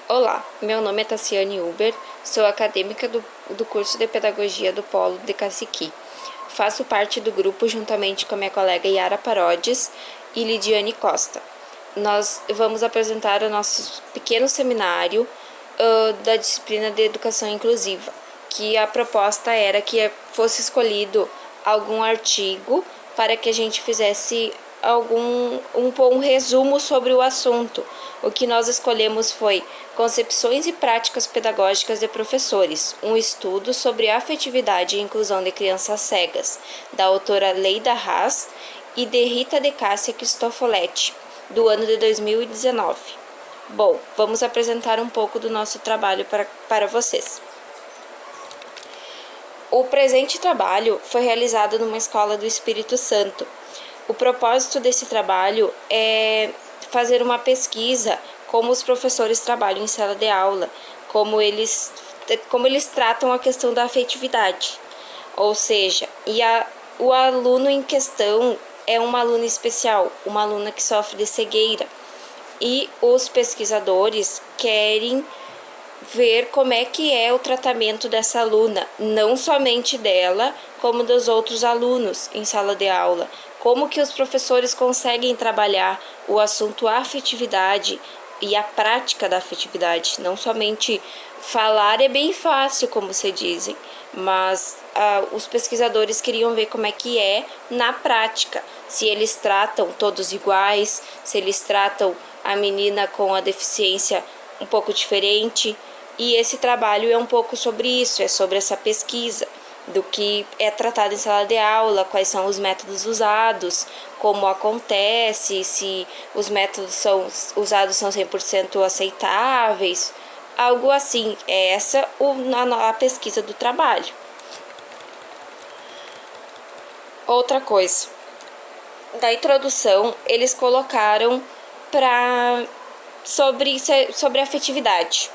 Olá, meu nome é Tassiane Uber, sou acadêmica do curso de Pedagogia do Polo de Caciqui. Faço parte do grupo juntamente com a minha colega Yara Parodes e Lidiane Costa. Nós vamos apresentar o nosso pequeno seminário da disciplina de Educação Inclusiva, que a proposta era que fosse escolhido algum artigo para que a gente fizesse um resumo sobre o assunto. O que nós escolhemos foi Concepções e Práticas Pedagógicas de Professores, um estudo sobre a afetividade e inclusão de crianças cegas, da autora Leida Haas e de Rita de Cássia Cristofoletti, do ano de 2019. Bom, vamos apresentar um pouco do nosso trabalho para vocês. O presente trabalho foi realizado numa escola do Espírito Santo. O propósito desse trabalho é fazer uma pesquisa como os professores trabalham em sala de aula, como eles tratam a questão da afetividade. Ou seja, o aluno em questão é uma aluna especial, uma aluna que sofre de cegueira. E os pesquisadores querem ver como é que é o tratamento dessa aluna, não somente dela, como dos outros alunos em sala de aula. Como que os professores conseguem trabalhar o assunto afetividade e a prática da afetividade. Não somente falar é bem fácil, como se dizem, mas os pesquisadores queriam ver como é que é na prática. Se eles tratam todos iguais, se eles tratam a menina com a deficiência um pouco diferente. E esse trabalho é um pouco sobre isso, é sobre essa pesquisa do que é tratado em sala de aula, quais são os métodos usados, como acontece, se os métodos usados são 100% aceitáveis, algo assim. É essa a pesquisa do trabalho. Outra coisa, da introdução, eles colocaram sobre a afetividade.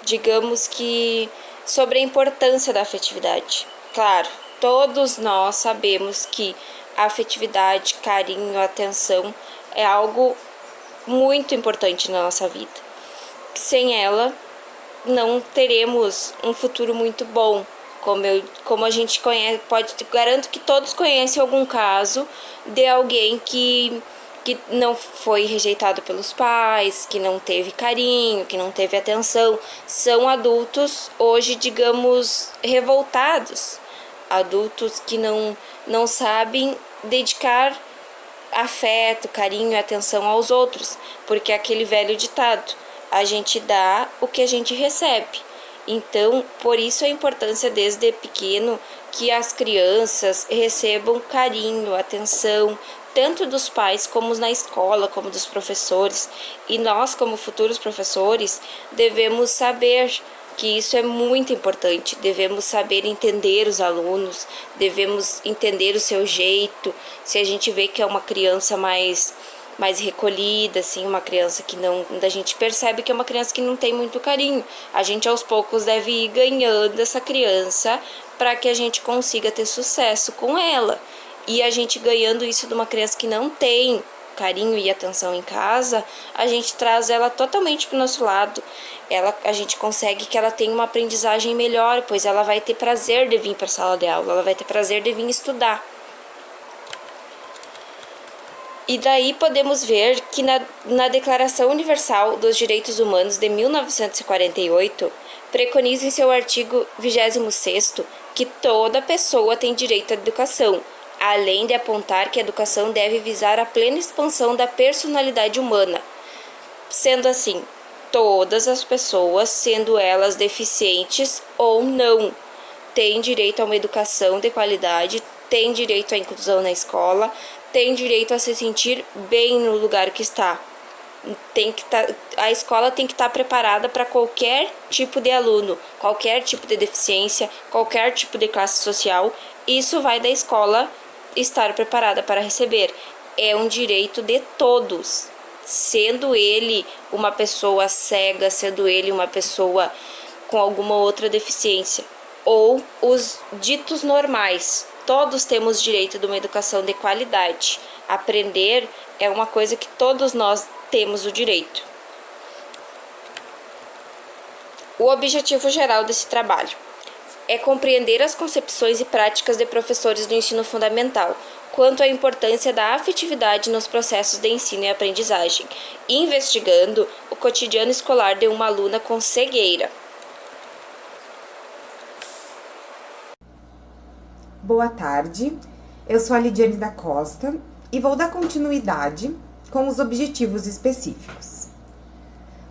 Digamos que sobre a importância da afetividade. Claro, todos nós sabemos que a afetividade, carinho, atenção é algo muito importante na nossa vida. Sem ela, não teremos um futuro muito bom. Como a gente conhece, garanto que todos conhecem algum caso de alguém que não foi rejeitado pelos pais, que não teve carinho, que não teve atenção. São adultos hoje, digamos, revoltados. Adultos que não sabem dedicar afeto, carinho e atenção aos outros. Porque é aquele velho ditado, a gente dá o que a gente recebe. Então, por isso a importância desde pequeno que as crianças recebam carinho, atenção, tanto dos pais como na escola, como dos professores. E nós, como futuros professores, devemos saber que isso é muito importante. Devemos saber entender os alunos, devemos entender o seu jeito. Se a gente vê que é uma criança mais recolhida, assim, uma criança que não, a gente percebe que é uma criança que não tem muito carinho. A gente aos poucos deve ir ganhando essa criança para que a gente consiga ter sucesso com ela. E a gente ganhando isso de uma criança que não tem carinho e atenção em casa, a gente traz ela totalmente para o nosso lado. A gente consegue que ela tenha uma aprendizagem melhor, pois ela vai ter prazer de vir para a sala de aula, ela vai ter prazer de vir estudar. E daí podemos ver que na Declaração Universal dos Direitos Humanos de 1948, preconiza em seu artigo 26º que toda pessoa tem direito à educação, além de apontar que a educação deve visar a plena expansão da personalidade humana. Sendo assim, todas as pessoas, sendo elas deficientes ou não, têm direito a uma educação de qualidade, têm direito à inclusão na escola, têm direito a se sentir bem no lugar que está. A escola tem que estar preparada para qualquer tipo de aluno, qualquer tipo de deficiência, qualquer tipo de classe social. Isso vai da escola estar preparada para receber. É um direito de todos, sendo ele uma pessoa cega, sendo ele uma pessoa com alguma outra deficiência, ou os ditos normais. Todos temos direito de uma educação de qualidade. Aprender é uma coisa que todos nós temos o direito. O objetivo geral desse trabalho é compreender as concepções e práticas de professores do ensino fundamental quanto à importância da afetividade nos processos de ensino e aprendizagem, investigando o cotidiano escolar de uma aluna com cegueira. Boa tarde, eu sou a Lidiane da Costa e vou dar continuidade com os objetivos específicos.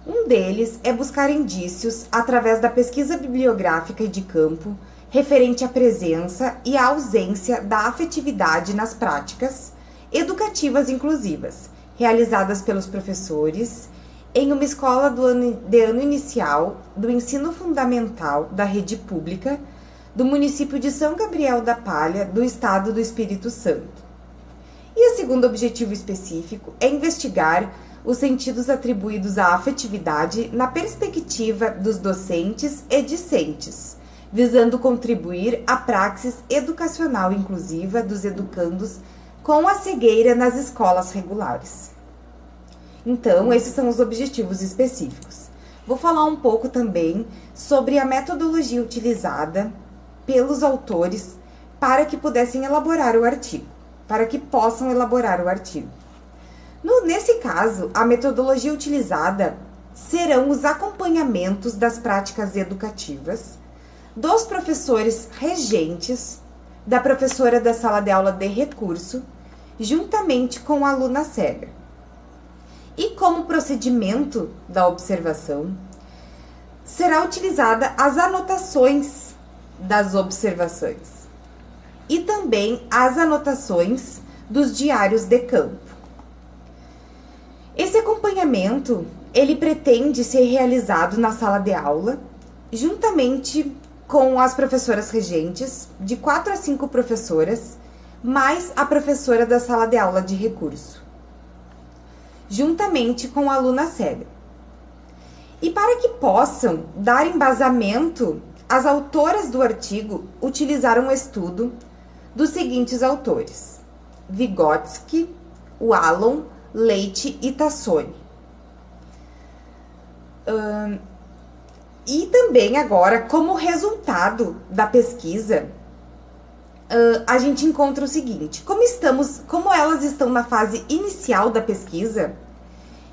Um deles é buscar indícios através da pesquisa bibliográfica e de campo referente à presença e à ausência da afetividade nas práticas educativas inclusivas, realizadas pelos professores em uma escola de ano inicial do ensino fundamental da rede pública do município de São Gabriel da Palha, do estado do Espírito Santo. E o segundo objetivo específico é investigar os sentidos atribuídos à afetividade na perspectiva dos docentes e discentes, visando contribuir à praxis educacional inclusiva dos educandos com a cegueira nas escolas regulares. Então, esses são os objetivos específicos. Vou falar um pouco também sobre a metodologia utilizada pelos autores para que pudessem elaborar o artigo, para que possam elaborar o artigo. Nesse caso, a metodologia utilizada serão os acompanhamentos das práticas educativas dos professores regentes, da professora da sala de aula de recurso, juntamente com a aluna cega. E como procedimento da observação, será utilizada as anotações das observações e também as anotações dos diários de campo. Esse acompanhamento, ele pretende ser realizado na sala de aula, juntamente com as professoras regentes, de 4 a 5 professoras, mais a professora da sala de aula de recurso, juntamente com a aluna cega. E para que possam dar embasamento, as autoras do artigo utilizaram um estudo dos seguintes autores: Vygotsky, Wallon, Leite e Tassoni. E também agora, como resultado da pesquisa, a gente encontra o seguinte: como elas estão na fase inicial da pesquisa,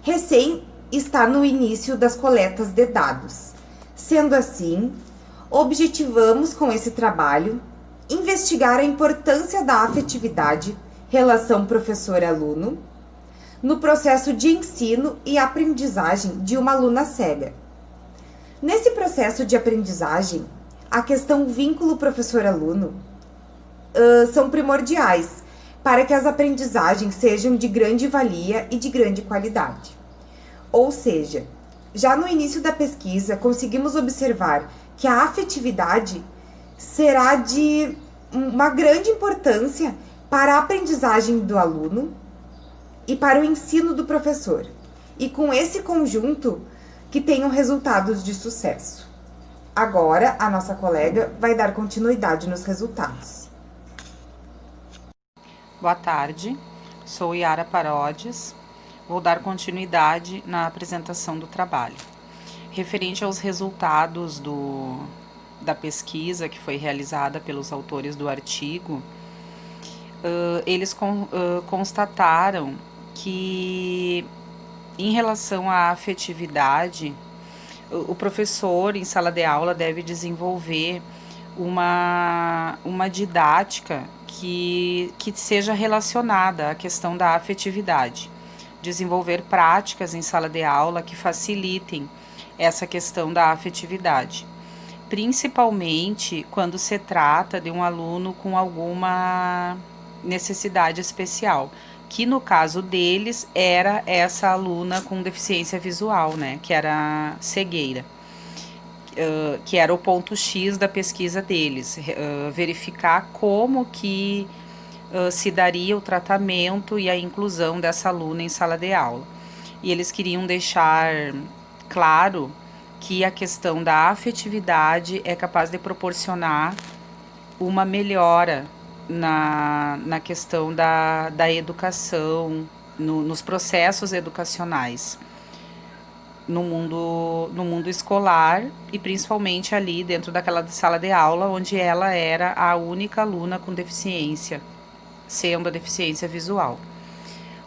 recém está no início das coletas de dados. Sendo assim, objetivamos com esse trabalho investigar a importância da afetividade, relação professor-aluno, no processo de ensino e aprendizagem de uma aluna cega. Nesse processo de aprendizagem, a questão vínculo professor-aluno são primordiais para que as aprendizagens sejam de grande valia e de grande qualidade. Ou seja, já no início da pesquisa, conseguimos observar que a afetividade será de uma grande importância para a aprendizagem do aluno e para o ensino do professor, e com esse conjunto que tenham resultados de sucesso. Agora, a nossa colega vai dar continuidade nos resultados. Boa tarde, sou Yara Parodes, vou dar continuidade na apresentação do trabalho. Referente aos resultados da pesquisa que foi realizada pelos autores do artigo, eles constataram que, em relação à afetividade, o professor em sala de aula deve desenvolver uma didática que seja relacionada à questão da afetividade. Desenvolver práticas em sala de aula que facilitem essa questão da afetividade, principalmente quando se trata de um aluno com alguma necessidade especial, que no caso deles era essa aluna com deficiência visual, né, que era cegueira, que era o ponto X da pesquisa deles, verificar como que se daria o tratamento e a inclusão dessa aluna em sala de aula. E eles queriam deixar claro que a questão da afetividade é capaz de proporcionar uma melhora na questão da educação, nos processos educacionais. no mundo escolar e principalmente ali dentro daquela sala de aula onde ela era a única aluna com deficiência, sendo a deficiência visual.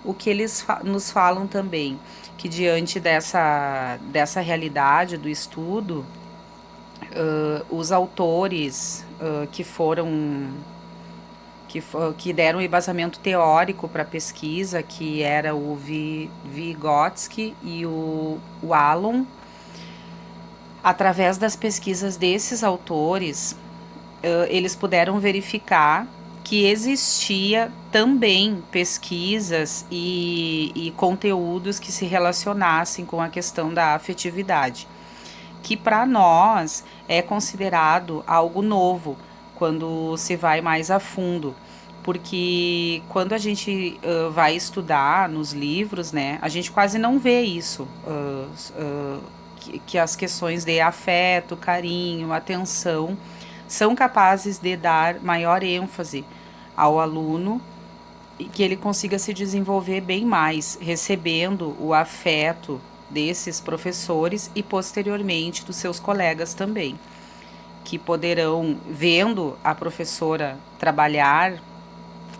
O que eles nos falam também, que diante dessa realidade do estudo, os autores que deram um embasamento teórico para a pesquisa, que era o Vygotsky e o Wallon, através das pesquisas desses autores, eles puderam verificar que existia também pesquisas e conteúdos que se relacionassem com a questão da afetividade, que para nós é considerado algo novo quando se vai mais a fundo, porque quando a gente vai estudar nos livros, né, a gente quase não vê isso, que as questões de afeto, carinho, atenção são capazes de dar maior ênfase ao aluno e que ele consiga se desenvolver bem mais, recebendo o afeto desses professores e posteriormente dos seus colegas também, que poderão, vendo a professora trabalhar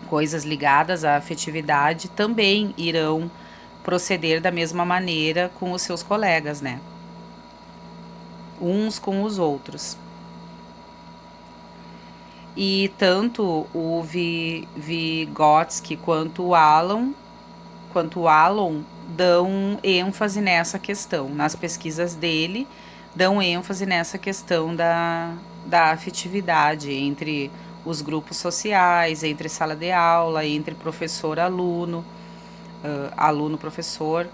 coisas ligadas à afetividade, também irão proceder da mesma maneira com os seus colegas, né? Uns com os outros. E tanto o Vygotsky quanto o Wallon dão ênfase nessa questão, nas pesquisas dele, dão ênfase nessa questão da afetividade entre os grupos sociais, entre sala de aula, entre professor-aluno, aluno-professor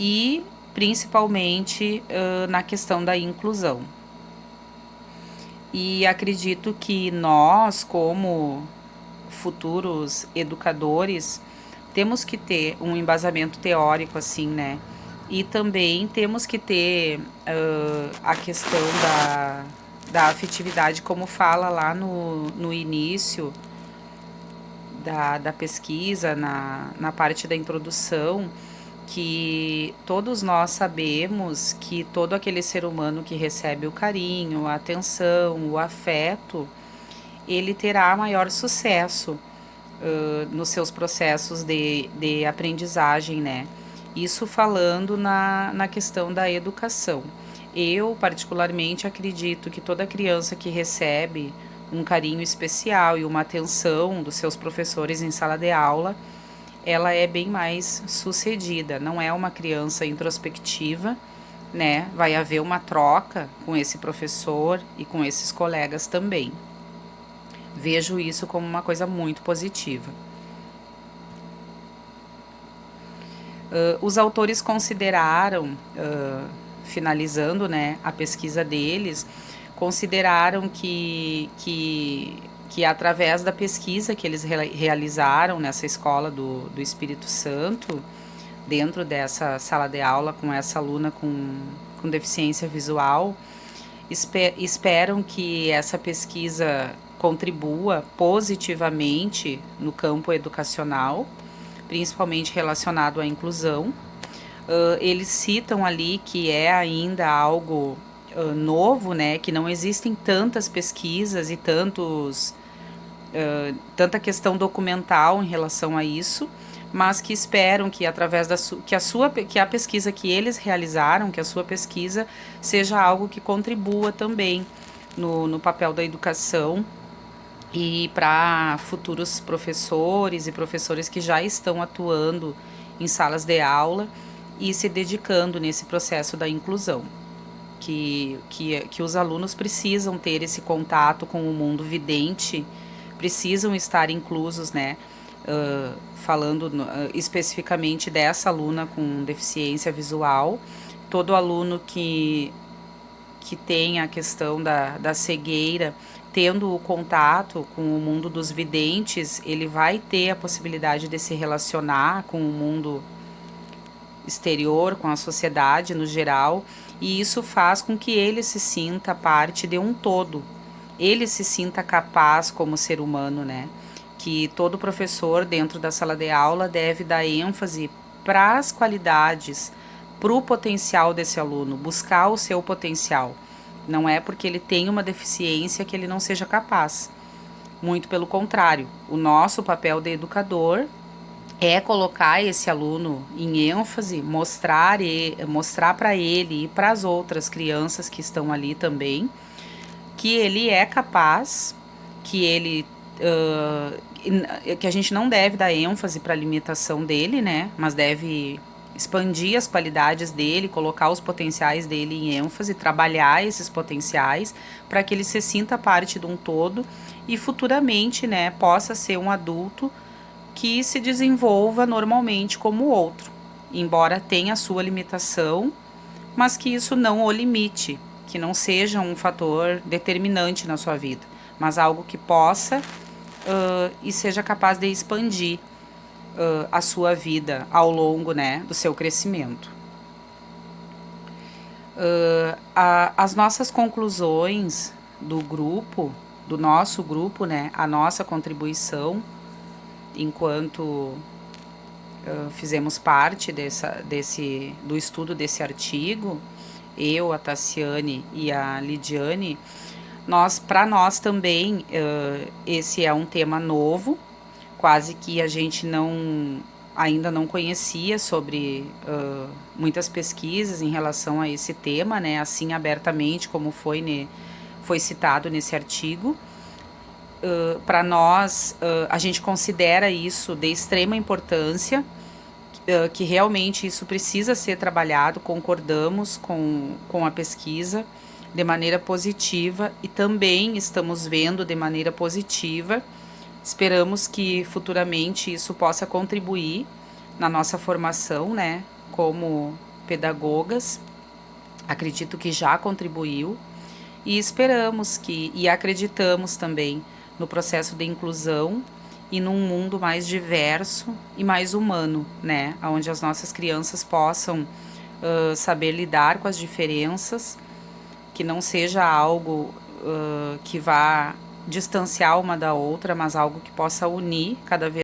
e principalmente na questão da inclusão. E acredito que nós, como futuros educadores, temos que ter um embasamento teórico, assim, né? E também temos que ter a questão da afetividade, como fala lá no início da pesquisa, na parte da introdução, que todos nós sabemos que todo aquele ser humano que recebe o carinho, a atenção, o afeto, ele terá maior sucesso nos seus processos de aprendizagem, né? Isso falando na questão da educação. Eu, particularmente, acredito que toda criança que recebe um carinho especial e uma atenção dos seus professores em sala de aula, ela é bem mais sucedida, não é uma criança introspectiva, né? Vai haver uma troca com esse professor e com esses colegas também. Vejo isso como uma coisa muito positiva. Os autores consideraram, finalizando, né, a pesquisa deles, consideraram que através da pesquisa que eles realizaram nessa escola do Espírito Santo, dentro dessa sala de aula com essa aluna com deficiência visual, esperam que essa pesquisa contribua positivamente no campo educacional, principalmente relacionado à inclusão. Eles citam ali que é ainda algo novo, né, que não existem tantas pesquisas e tanta questão documental em relação a isso, mas que esperam que através que a pesquisa que eles realizaram, que a sua pesquisa seja algo que contribua também no papel da educação e para futuros professores e professores que já estão atuando em salas de aula e se dedicando nesse processo da inclusão. Que os alunos precisam ter esse contato com o mundo vidente, precisam estar inclusos, né? Falando especificamente dessa aluna com deficiência visual, todo aluno que tem a questão da cegueira, tendo o contato com o mundo dos videntes, ele vai ter a possibilidade de se relacionar com o mundo exterior, com a sociedade no geral, e isso faz com que ele se sinta parte de um todo, ele se sinta capaz como ser humano, né? Que todo professor dentro da sala de aula deve dar ênfase para as qualidades, para o potencial desse aluno, buscar o seu potencial. Não é porque ele tem uma deficiência que ele não seja capaz. Muito pelo contrário, o nosso papel de educador é colocar esse aluno em ênfase, mostrar para ele e para as outras crianças que estão ali também, que ele é capaz, que ele que a gente não deve dar ênfase para a limitação dele, né? Mas deve expandir as qualidades dele, colocar os potenciais dele em ênfase, trabalhar esses potenciais para que ele se sinta parte de um todo e futuramente, né, possa ser um adulto que se desenvolva normalmente como o outro, embora tenha a sua limitação, mas que isso não o limite, que não seja um fator determinante na sua vida, mas algo que possa e seja capaz de expandir a sua vida ao longo, né, do seu crescimento. As nossas conclusões do grupo, do nosso grupo, né, a nossa contribuição enquanto fizemos parte do estudo desse artigo, eu, a Tassiane e a Lidiane, para nós também, esse é um tema novo, quase que a gente ainda não conhecia sobre muitas pesquisas em relação a esse tema, né, assim abertamente como foi citado nesse artigo. Para nós, a gente considera isso de extrema importância, que realmente isso precisa ser trabalhado, concordamos com a pesquisa de maneira positiva e também estamos vendo de maneira positiva. Esperamos que futuramente isso possa contribuir na nossa formação, né, como pedagogas. Acredito que já contribuiu e esperamos e acreditamos também no processo de inclusão e num mundo mais diverso e mais humano, né, onde as nossas crianças possam saber lidar com as diferenças, que não seja algo que vá distanciar uma da outra, mas algo que possa unir cada vez